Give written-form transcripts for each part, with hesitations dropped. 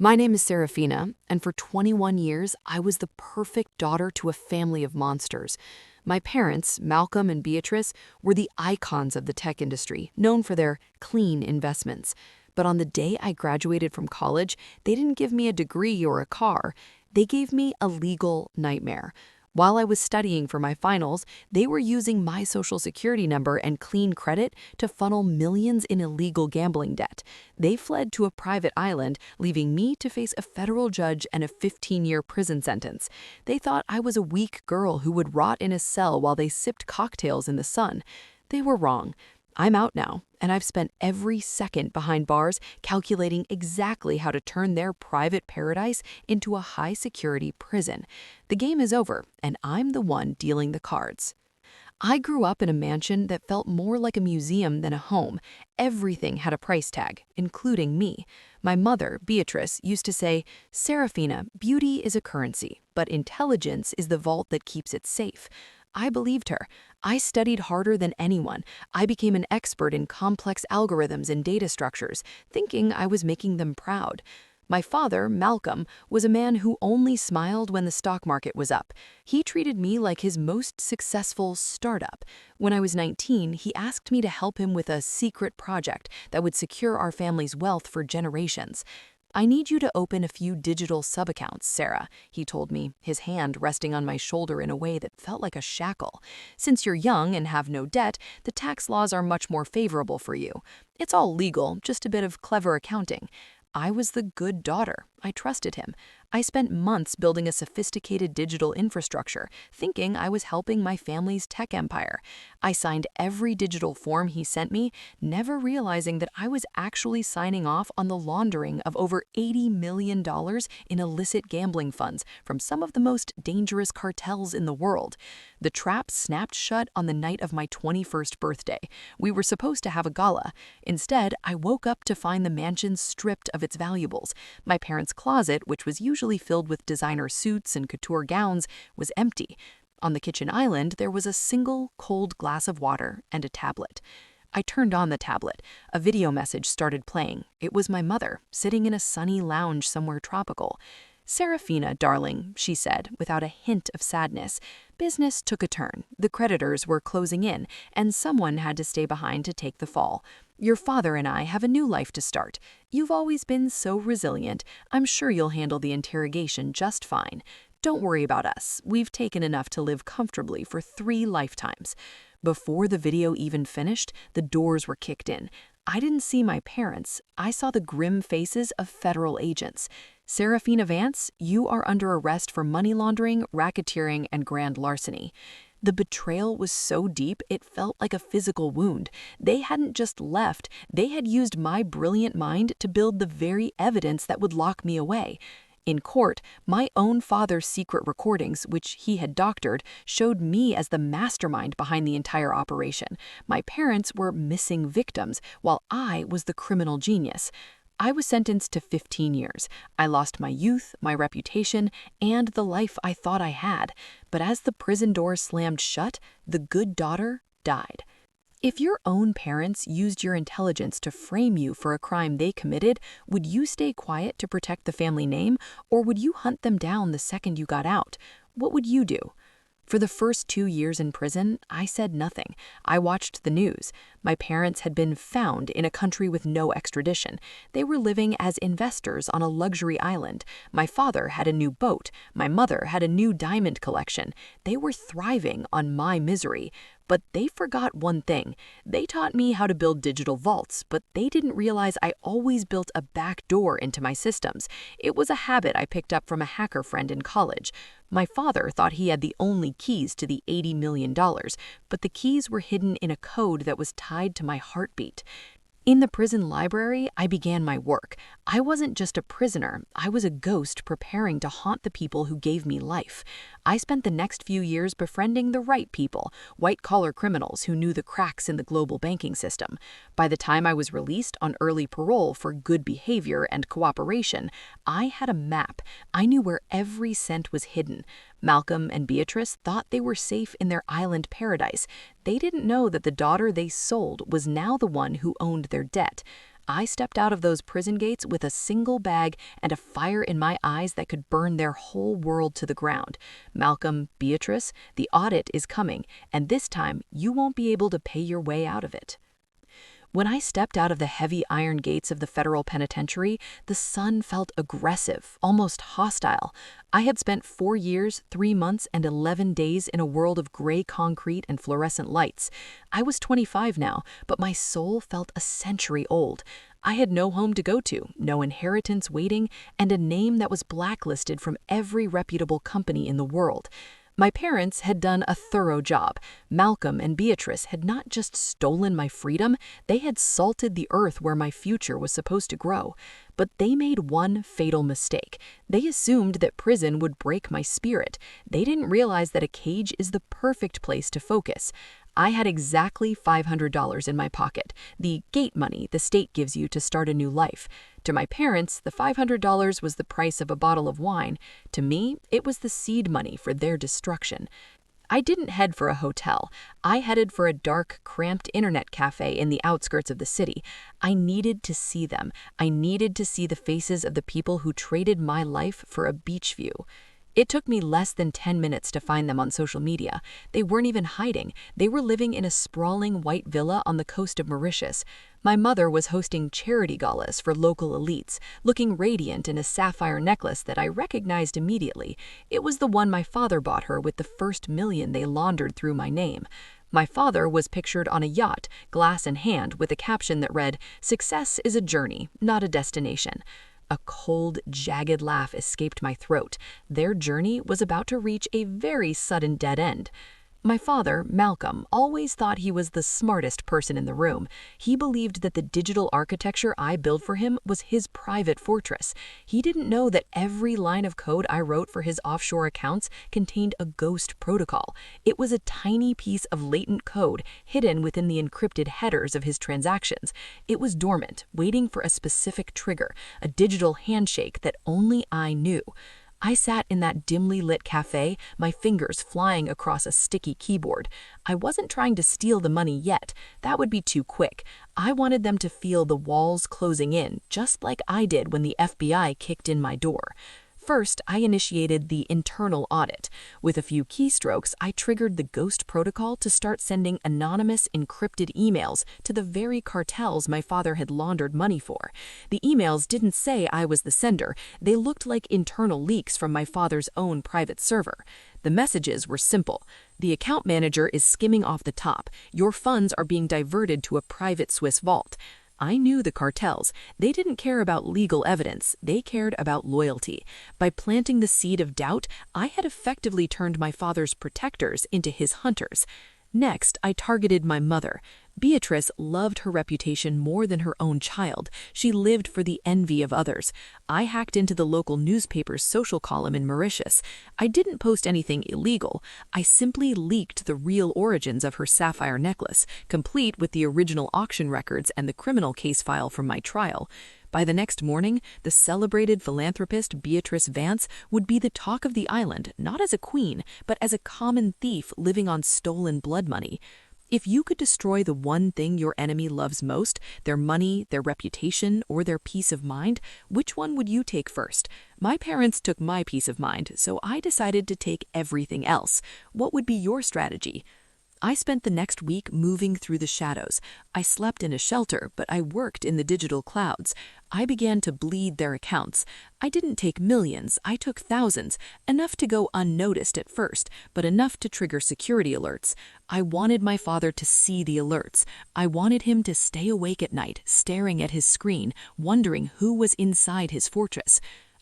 My name is Seraphina, and for 21 years, I was the perfect daughter to a family of monsters. My parents, Malcolm and Beatrice, were the icons of the tech industry, known for their clean investments. But on the day I graduated from college, they didn't give me a degree or a car. They gave me a legal nightmare. While I was studying for my finals, they were using my social security number and clean credit to funnel millions in illegal gambling debt. They fled to a private island, leaving me to face a federal judge and a 15-year prison sentence. They thought I was a weak girl who would rot in a cell while they sipped cocktails in the sun. They were wrong. I'm out now, and I've spent every second behind bars calculating exactly how to turn their private paradise into a high-security prison. The game is over, and I'm the one dealing the cards. I grew up in a mansion that felt more like a museum than a home. Everything had a price tag, including me. My mother, Beatrice, used to say, "Seraphina, beauty is a currency, but intelligence is the vault that keeps it safe." I believed her. I studied harder than anyone. I became an expert in complex algorithms and data structures, thinking I was making them proud. My father, Malcolm, was a man who only smiled when the stock market was up. He treated me like his most successful startup. When I was 19, he asked me to help him with a secret project that would secure our family's wealth for generations. "I need you to open a few digital sub-accounts, Sarah," he told me, his hand resting on my shoulder in a way that felt like a shackle. "Since you're young and have no debt, the tax laws are much more favorable for you. It's all legal, just a bit of clever accounting." I was the good daughter. I trusted him. I spent months building a sophisticated digital infrastructure, thinking I was helping my family's tech empire. I signed every digital form he sent me, never realizing that I was actually signing off on the laundering of over $80 million in illicit gambling funds from some of the most dangerous cartels in the world. The trap snapped shut on the night of my 21st birthday. We were supposed to have a gala. Instead, I woke up to find the mansion stripped of its valuables. My parents' closet, which was usually filled with designer suits and couture gowns, was empty. On the kitchen island, there was a single cold glass of water and a tablet. I turned on the tablet. A video message started playing. It was my mother, sitting in a sunny lounge somewhere tropical. "Seraphina, darling," she said, without a hint of sadness. "Business took a turn. The creditors were closing in, and someone had to stay behind to take the fall. Your father and I have a new life to start. You've always been so resilient. I'm sure you'll handle the interrogation just fine. Don't worry about us. We've taken enough to live comfortably for 3 lifetimes." Before the video even finished, the doors were kicked in. I didn't see my parents. I saw the grim faces of federal agents. "Seraphina Vance, you are under arrest for money laundering, racketeering, and grand larceny." The betrayal was so deep it felt like a physical wound. They hadn't just left, they had used my brilliant mind to build the very evidence that would lock me away. In court, my own father's secret recordings, which he had doctored, showed me as the mastermind behind the entire operation. My parents were missing victims, while I was the criminal genius. I was sentenced to 15 years. I lost my youth, my reputation, and the life I thought I had. But as the prison door slammed shut, the good daughter died. If your own parents used your intelligence to frame you for a crime they committed, would you stay quiet to protect the family name, or would you hunt them down the second you got out? What would you do? For the first 2 years in prison, I said nothing. I watched the news. My parents had been found in a country with no extradition. They were living as investors on a luxury island. My father had a new boat. My mother had a new diamond collection. They were thriving on my misery. But they forgot one thing. They taught me how to build digital vaults, but they didn't realize I always built a back door into my systems. It was a habit I picked up from a hacker friend in college. My father thought he had the only keys to the $80 million, but the keys were hidden in a code that was tied to my heartbeat. In the prison library, I began my work. I wasn't just a prisoner, I was a ghost preparing to haunt the people who gave me life. I spent the next few years befriending the right people, white-collar criminals who knew the cracks in the global banking system. By the time I was released on early parole for good behavior and cooperation, I had a map. I knew where every cent was hidden. Malcolm and Beatrice thought they were safe in their island paradise. They didn't know that the daughter they sold was now the one who owned their debt. I stepped out of those prison gates with a single bag and a fire in my eyes that could burn their whole world to the ground. Malcolm, Beatrice, the audit is coming, and this time you won't be able to pay your way out of it. When I stepped out of the heavy iron gates of the federal penitentiary, the sun felt aggressive, almost hostile. I had spent 4 years, 3 months, and 11 days in a world of gray concrete and fluorescent lights. I was 25 now, but my soul felt a century old. I had no home to go to, no inheritance waiting, and a name that was blacklisted from every reputable company in the world. My parents had done a thorough job. Malcolm and Beatrice had not just stolen my freedom, they had salted the earth where my future was supposed to grow. But they made one fatal mistake. They assumed that prison would break my spirit. They didn't realize that a cage is the perfect place to focus. I had exactly $500 in my pocket, the gate money the state gives you to start a new life. To my parents, the $500 was the price of a bottle of wine. To me, it was the seed money for their destruction. I didn't head for a hotel. I headed for a dark, cramped internet cafe in the outskirts of the city. I needed to see them. I needed to see the faces of the people who traded my life for a beach view. It took me less than 10 minutes to find them on social media. They weren't even hiding. They were living in a sprawling white villa on the coast of Mauritius. My mother was hosting charity galas for local elites, looking radiant in a sapphire necklace that I recognized immediately. It was the one my father bought her with the first million they laundered through my name. My father was pictured on a yacht, glass in hand, with a caption that read, "Success is a journey, not a destination." A cold, jagged laugh escaped my throat. Their journey was about to reach a very sudden dead end. My father, Malcolm, always thought he was the smartest person in the room. He believed that the digital architecture I built for him was his private fortress. He didn't know that every line of code I wrote for his offshore accounts contained a ghost protocol. It was a tiny piece of latent code hidden within the encrypted headers of his transactions. It was dormant, waiting for a specific trigger, a digital handshake that only I knew. I sat in that dimly lit cafe, my fingers flying across a sticky keyboard. I wasn't trying to steal the money yet. That would be too quick. I wanted them to feel the walls closing in, just like I did when the FBI kicked in my door. First, I initiated the internal audit. With a few keystrokes, I triggered the ghost protocol to start sending anonymous, encrypted emails to the very cartels my father had laundered money for. The emails didn't say I was the sender. They looked like internal leaks from my father's own private server. The messages were simple. The account manager is skimming off the top. Your funds are being diverted to a private Swiss vault. I knew the cartels. They didn't care about legal evidence. They cared about loyalty. By planting the seed of doubt, I had effectively turned my father's protectors into his hunters. Next, I targeted my mother. Beatrice loved her reputation more than her own child. She lived for the envy of others. I hacked into the local newspaper's social column in Mauritius. I didn't post anything illegal. I simply leaked the real origins of her sapphire necklace, complete with the original auction records and the criminal case file from my trial. By the next morning, the celebrated philanthropist Beatrice Vance would be the talk of the island, not as a queen, but as a common thief living on stolen blood money. If you could destroy the one thing your enemy loves most, their money, their reputation, or their peace of mind, which one would you take first? My parents took my peace of mind, so I decided to take everything else. What would be your strategy? I spent the next week moving through the shadows. I slept in a shelter, but I worked in the digital clouds. I began to bleed their accounts. I didn't take millions, I took thousands, enough to go unnoticed at first, but enough to trigger security alerts. I wanted my father to see the alerts. I wanted him to stay awake at night, staring at his screen, wondering who was inside his fortress.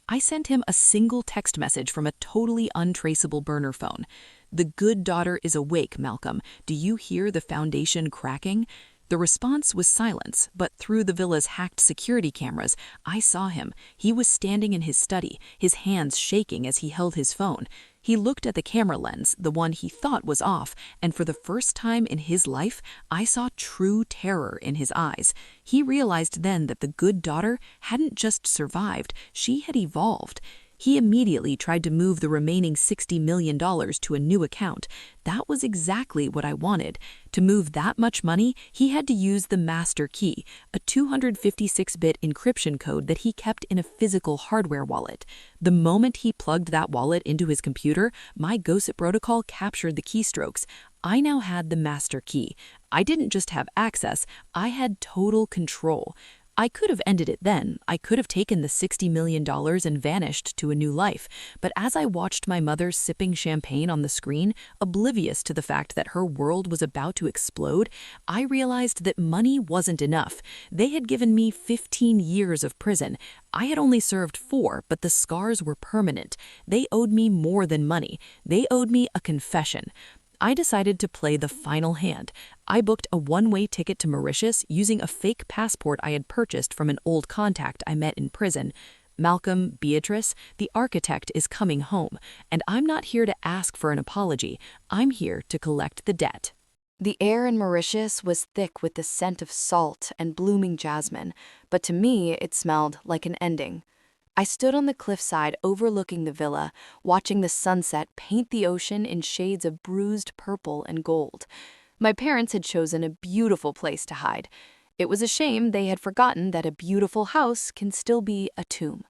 I sent him a single text message from a totally untraceable burner phone. "The good daughter is awake, Malcolm. Do you hear the foundation cracking?" The response was silence, but through the villa's hacked security cameras, I saw him. He was standing in his study, his hands shaking as he held his phone. He looked at the camera lens, the one he thought was off, and for the first time in his life, I saw true terror in his eyes. He realized then that the good daughter hadn't just survived, she had evolved. He immediately tried to move the remaining $60 million to a new account. That was exactly what I wanted. To move that much money, he had to use the master key, a 256-bit encryption code that he kept in a physical hardware wallet. The moment he plugged that wallet into his computer, my Gossip protocol captured the keystrokes. I now had the master key. I didn't just have access, I had total control. I could have ended it then. I could have taken the $60 million and vanished to a new life. But as I watched my mother sipping champagne on the screen, oblivious to the fact that her world was about to explode, I realized that money wasn't enough. They had given me 15 years of prison. I had only served 4, but the scars were permanent. They owed me more than money. They owed me a confession. I decided to play the final hand. I booked a one-way ticket to Mauritius using a fake passport I had purchased from an old contact I met in prison. Malcolm, Beatrice, the architect is coming home, and I'm not here to ask for an apology. I'm here to collect the debt. The air in Mauritius was thick with the scent of salt and blooming jasmine, but to me it smelled like an ending. I stood on the cliffside overlooking the villa, watching the sunset paint the ocean in shades of bruised purple and gold. My parents had chosen a beautiful place to hide. It was a shame they had forgotten that a beautiful house can still be a tomb.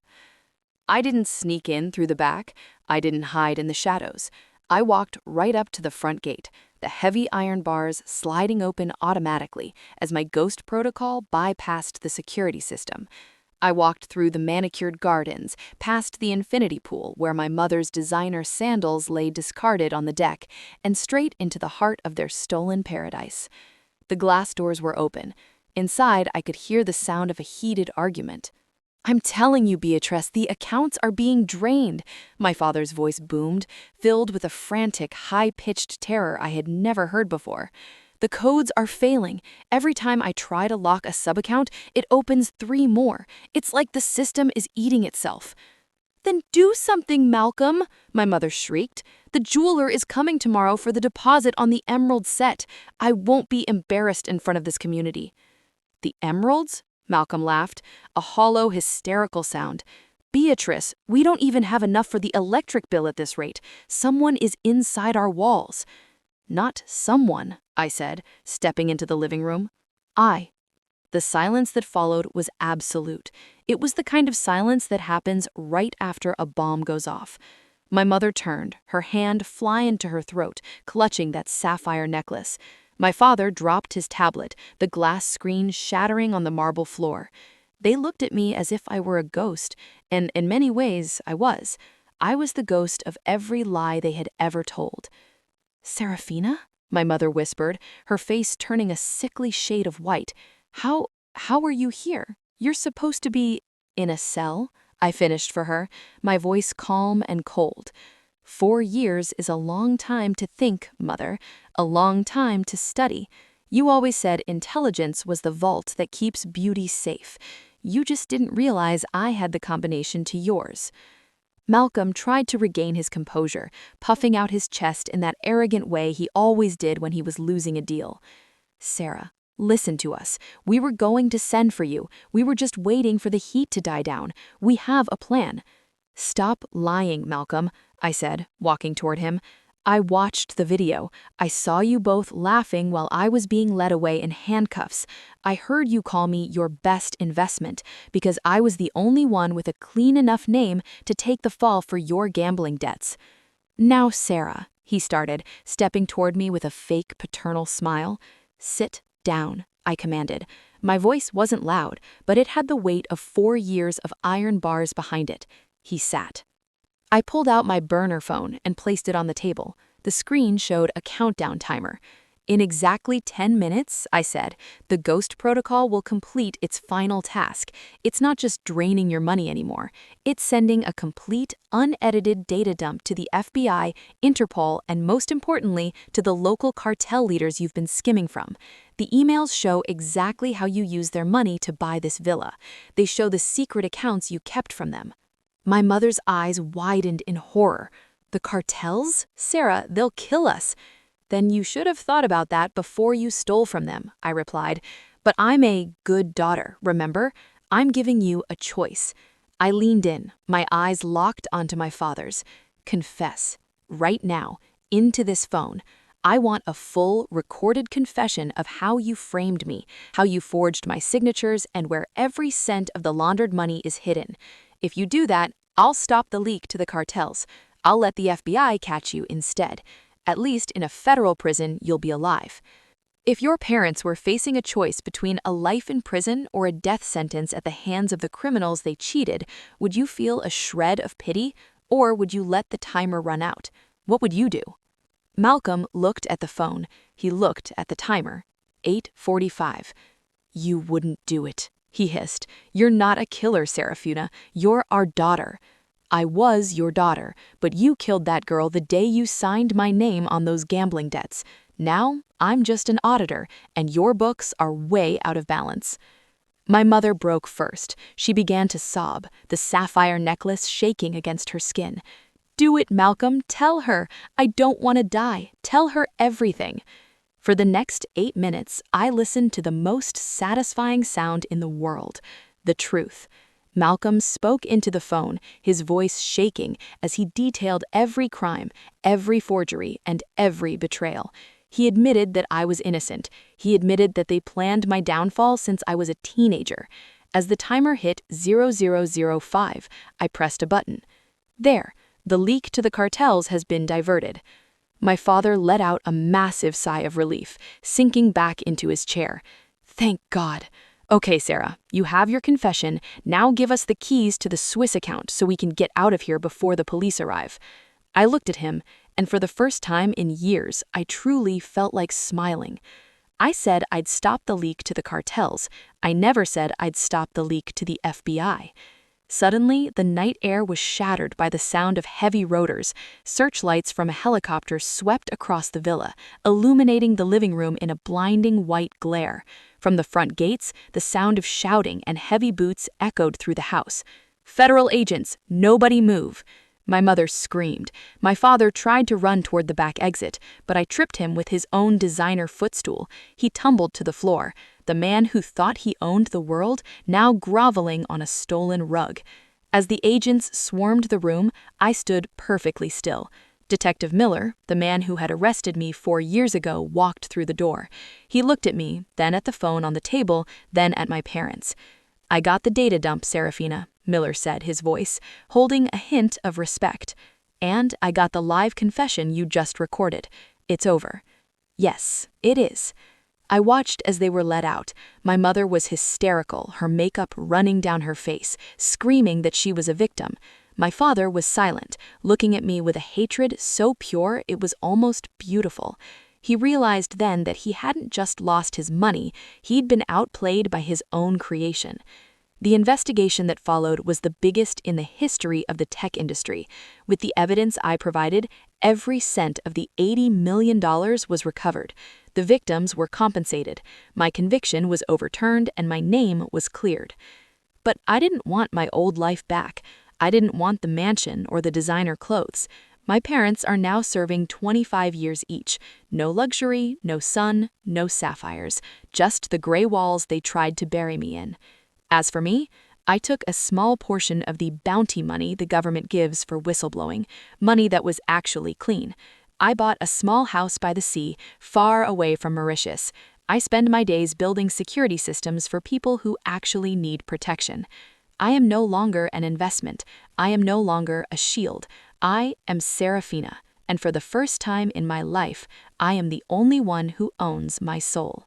I didn't sneak in through the back. I didn't hide in the shadows. I walked right up to the front gate, the heavy iron bars sliding open automatically as my ghost protocol bypassed the security system. I walked through the manicured gardens, past the infinity pool where my mother's designer sandals lay discarded on the deck, and straight into the heart of their stolen paradise. The glass doors were open. Inside, I could hear the sound of a heated argument. "I'm telling you, Beatrice, the accounts are being drained," my father's voice boomed, filled with a frantic, high-pitched terror I had never heard before. "The codes are failing. Every time I try to lock a sub-account, it opens 3 more. It's like the system is eating itself." "Then do something, Malcolm," my mother shrieked. "The jeweler is coming tomorrow for the deposit on the emerald set. I won't be embarrassed in front of this community." "The emeralds?" Malcolm laughed, a hollow, hysterical sound. "Beatrice, we don't even have enough for the electric bill at this rate. Someone is inside our walls." "Not someone," I said, stepping into the living room. "I." The silence that followed was absolute. It was the kind of silence that happens right after a bomb goes off. My mother turned, her hand flying to her throat, clutching that sapphire necklace. My father dropped his tablet, the glass screen shattering on the marble floor. They looked at me as if I were a ghost, and in many ways I was. I was the ghost of every lie they had ever told. "Seraphina?" my mother whispered, her face turning a sickly shade of white. How are you here? You're supposed to be in a cell," I finished for her, my voice calm and cold. 4 years is a long time to think, Mother, a long time to study. You always said intelligence was the vault that keeps beauty safe. You just didn't realize I had the combination to yours." Malcolm tried to regain his composure, puffing out his chest in that arrogant way he always did when he was losing a deal. "Sarah, listen to us. We were going to send for you. We were just waiting for the heat to die down. We have a plan." "Stop lying, Malcolm," I said, walking toward him. "I watched the video. I saw you both laughing while I was being led away in handcuffs. I heard you call me your best investment because I was the only one with a clean enough name to take the fall for your gambling debts." "Now, Sarah," he started, stepping toward me with a fake paternal smile. "Sit down," I commanded. My voice wasn't loud, but it had the weight of 4 years of iron bars behind it. He sat. I pulled out my burner phone and placed it on the table. The screen showed a countdown timer. "In exactly 10 minutes," I said, "the Ghost Protocol will complete its final task. It's not just draining your money anymore. It's sending a complete, unedited data dump to the FBI, Interpol, and most importantly, to the local cartel leaders you've been skimming from. The emails show exactly how you used their money to buy this villa. They show the secret accounts you kept from them." My mother's eyes widened in horror. "The cartels? Sarah, they'll kill us." "Then you should have thought about that before you stole from them," I replied. "But I'm a good daughter, remember? I'm giving you a choice. I leaned in, my eyes locked onto my father's. Confess, right now, into this phone. I want a full, recorded confession of how you framed me, how you forged my signatures, and where every cent of the laundered money is hidden. If you do that, I'll stop the leak to the cartels. I'll let the FBI catch you instead. At least in a federal prison, you'll be alive. If your parents were facing a choice between a life in prison or a death sentence at the hands of the criminals they cheated, would you feel a shred of pity, or would you let the timer run out? What would you do? Malcolm looked at the phone. He looked at the timer. 8:45. You wouldn't do it, he hissed. You're not a killer, Seraphina. You're our daughter. I was your daughter, but you killed that girl the day you signed my name on those gambling debts. Now, I'm just an auditor, and your books are way out of balance. My mother broke first. She began to sob, the sapphire necklace shaking against her skin. Do it, Malcolm. Tell her. I don't want to die. Tell her everything. For the next 8 minutes, I listened to the most satisfying sound in the world, the truth. Malcolm spoke into the phone, his voice shaking as he detailed every crime, every forgery, and every betrayal. He admitted that I was innocent. He admitted that they planned my downfall since I was a teenager. As the timer hit 0005, I pressed a button. There, the leak to the cartels has been diverted. My father let out a massive sigh of relief, sinking back into his chair. Thank God. Okay, Sarah, you have your confession. Now give us the keys to the Swiss account so we can get out of here before the police arrive. I looked at him, and for the first time in years, I truly felt like smiling. I said I'd stop the leak to the cartels. I never said I'd stop the leak to the FBI. Suddenly, the night air was shattered by the sound of heavy rotors. Searchlights from a helicopter swept across the villa, illuminating the living room in a blinding white glare. From the front gates, the sound of shouting and heavy boots echoed through the house. Federal agents, nobody move. My mother screamed. My father tried to run toward the back exit, but I tripped him with his own designer footstool. He tumbled to the floor. The man who thought he owned the world, now groveling on a stolen rug. As the agents swarmed the room, I stood perfectly still. Detective Miller, the man who had arrested me 4 years ago, walked through the door. He looked at me, then at the phone on the table, then at my parents. I got the data dump, Seraphina, Miller said, his voice holding a hint of respect. And I got the live confession you just recorded. It's over. Yes, it is. I watched as they were let out. My mother was hysterical, her makeup running down her face, screaming that she was a victim. My father was silent, looking at me with a hatred so pure it was almost beautiful. He realized then that he hadn't just lost his money, he'd been outplayed by his own creation. The investigation that followed was the biggest in the history of the tech industry. With the evidence I provided, every cent of the $80 million was recovered. The victims were compensated. My conviction was overturned and my name was cleared. But I didn't want my old life back. I didn't want the mansion or the designer clothes. My parents are now serving 25 years each. No luxury, no sun, no sapphires. Just the gray walls they tried to bury me in. As for me, I took a small portion of the bounty money the government gives for whistleblowing, money that was actually clean. I bought a small house by the sea, far away from Mauritius. I spend my days building security systems for people who actually need protection. I am no longer an investment. I am no longer a shield. I am Seraphina, and for the first time in my life, I am the only one who owns my soul.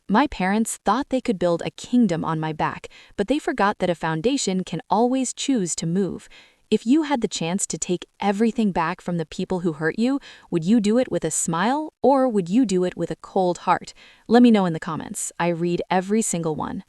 My parents thought they could build a kingdom on my back, but they forgot that a foundation can always choose to move. If you had the chance to take everything back from the people who hurt you, would you do it with a smile or would you do it with a cold heart? Let me know in the comments. I read every single one.